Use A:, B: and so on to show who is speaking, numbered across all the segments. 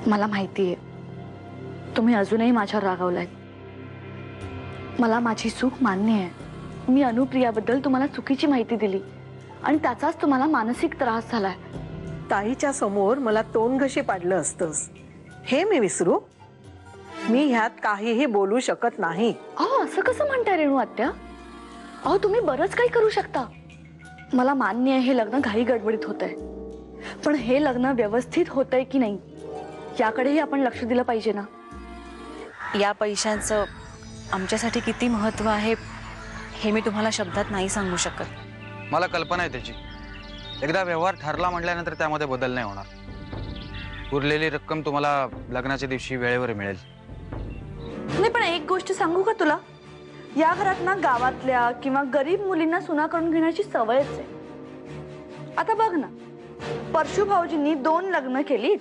A: मला माहिती आहे तुम्ही अजूनही माझ्यावर रागावलाय. मला माझी चूक मान्य आहे. मी अनुप्रियाबद्दल तुम्हाला चुकीची माहिती दिली आणि त्याचाच तुम्हाला मानसिक त्रास झालाय.
B: ताईच्या समोर मला तोंड घशी पाडलं असतंस हे मी विसरू? मी ह्यात काहीही बोलू शकत नाही.
A: अहो असं कसं म्हणताय रेणू आत्या? अहो तुम्ही बरंच काही करू शकता. मला मान्य आहे हे लग्न घाई गडबडीत होतंय, पण हे लग्न व्यवस्थित होतंय की नाही याकडेही आपण लक्ष दिलं पाहिजे ना.
C: या पैशांचं आमच्यासाठी किती महत्त्व आहे हे मी तुम्हाला शब्दात नाही सांगू शकत.
D: मला कल्पना आहे त्याची. एकदा व्यवहार ठरला म्हटल्यानंतर त्यामध्ये बदल नाही होणार. उरलेली रक्कम तुम्हाला लग्नाच्या दिवशी वेळेवर मिळेल.
A: नाही पण एक गोष्ट सांगू का तुला, या घरात ना गावातल्या किंवा गरीब मुलींना सुना करून घेण्याची सवयच आहे. आता बघ ना, परशु भाऊजींनी 2 लग्न केली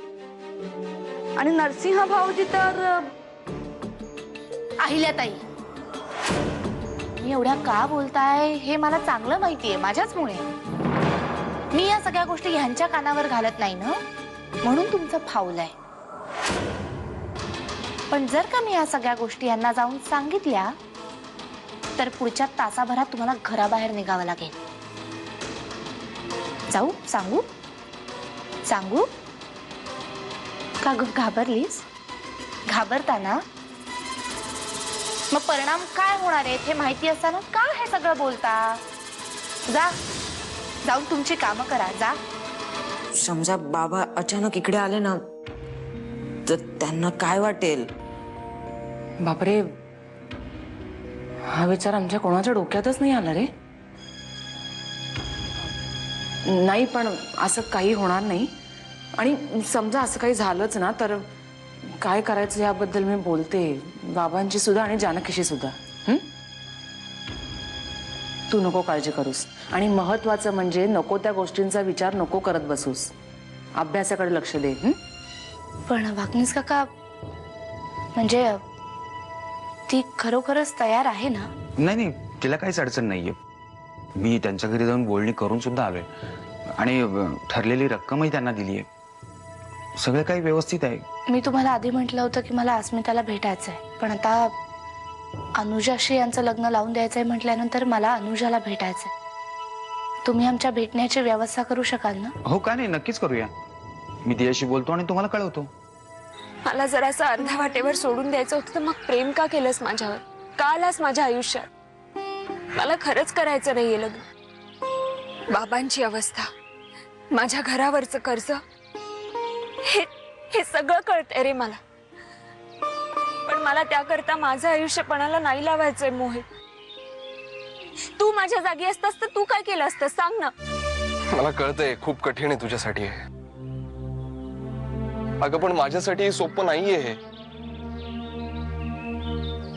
A: आणि नरसिंह भाऊजी तर
E: अहिल्याताई, मी एवढ्या का बोलताय हे मला चांगलं माहितीये. माझ्याचमुळे मी या सगळ्या गोष्टी ह्यांच्या कानावर घालत नाही ना, म्हणून तुमचं फावलंय. पण जर का मी या सगळ्या गोष्टी यांना जाऊन सांगितल्या तर पुढच्या तासाभरात तुम्हाला घराबाहेर निघावं लागेल. जाऊ? सांगू? सांगू का ग? घाबरलीस? घाबरता ना? मग परिणाम काय होणार आहे हे माहिती असताना का हे सगळं बोलता? जा, जाऊन तुमची कामं करा. जा.
F: समजा बाबा अचानक इकडे आले ना तर त्यांना काय वाटेल?
G: बापरे, हा विचार आमच्या कोणाच्या डोक्यातच नाही आला रे. नाही पण असं काही होणार नाही. आणि समजा असं काही झालंच ना तर काय करायचं याबद्दल मी बोलते बाबांची सुद्धा आणि जानकीशी सुद्धा. तू नको काळजी करूस. आणि महत्वाचं म्हणजे नको त्या गोष्टींचा विचार नको करत बसूस. अभ्यासाकडे लक्ष दे.
E: पण वाकनीस काका, म्हणजे ती खरोखरच तयार आहे ना?
D: नाही नाही, तिला काहीच अडचण नाहीये. मी त्यांच्या घरी जाऊन बोलणी करून सुद्धा आलोय आणि ठरलेली रक्कमही त्यांना दिलीये. सगळं काही व्यवस्थित आहे.
E: मी तुम्हाला आधी म्हटलं होतं की मला अस्मिताला भेटायचंय, पण आता अनुजाशी यांचं लग्न लावून द्यायचंय म्हटल्यानंतर मला अनुजाला भेटायचंय. तुम्ही आमच्या भेटण्याची व्यवस्था करू शकाल ना?
D: हो का नाही, नक्कीच करूया. मी तिच्याशी बोलतो आणि तुम्हाला कळवतो.
H: मला जरासं अर्ध्या वाटेवर सोडून द्यायचं होतं तर मग प्रेम का केलंस माझ्यावर? का आलास माझ्या आयुष्यात? मला खरंच करायचं नाहीये लग्न. बाबांची अवस्था, माझ्या घरावरचं कर्ज, हे सगळं कळतंय रे मला. पण मला त्याकरता माझं आयुष्यपणाला नाही लावायचंय मोहित. तू माझ्या जागी असतास तर तू काय केलं असतं सांग ना.
I: मला कळतंय खूप कठीण आहे तुझ्यासाठी हे. अगं पण माझ्यासाठी सोपं नाहीये हे.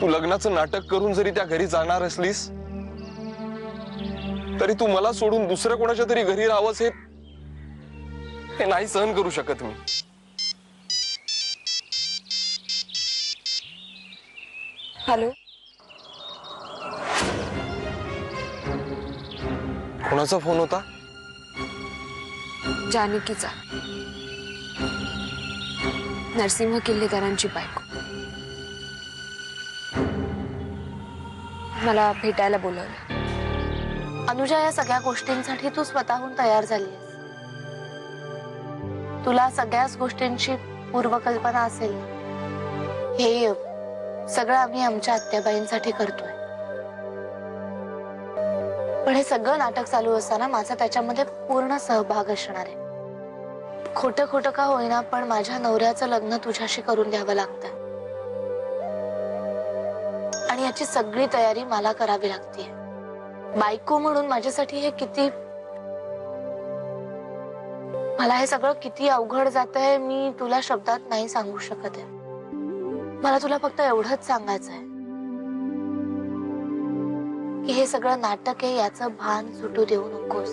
I: तू लग्नाचं नाटक करून जरी त्या घरी जाणार असलीस तरी तू मला सोडून दुसऱ्या कोणाच्या तरी घरी राहावंस हे नाही सहन करू शकत मी.
H: हॅलो,
I: कोणाचा फोन होता?
H: जानकीचा. नरसिंह किल्लेदारांची बायको. मला भेटायला बोलवलं.
E: अनुजा, या सगळ्या गोष्टींसाठी तू स्वतःहून तयार झालीस. तुला सगळ्याच गोष्टींची पूर्वकल्पना असेल. हे सगळं आम्ही आमच्या आत्याबाईंसाठी करतोय. पण हे सगळं नाटक चालू असताना माझा त्याच्यामध्ये पूर्ण सहभाग असणार आहे. खोटं खोटं का होईना पण माझ्या नवऱ्याचं लग्न तुझ्याशी करून द्यावं लागतं आणि याची सगळी तयारी मला करावी लागते. बायको म्हणून माझ्यासाठी हे किती, मला हे सगळं किती अवघड जातंय मी तुला शब्दात नाही सांगू शकत आहे. मला तुला फक्त एवढंच सांगायचं आहे की हे सगळं नाटक आहे याचं भान सुटू देऊ नकोस.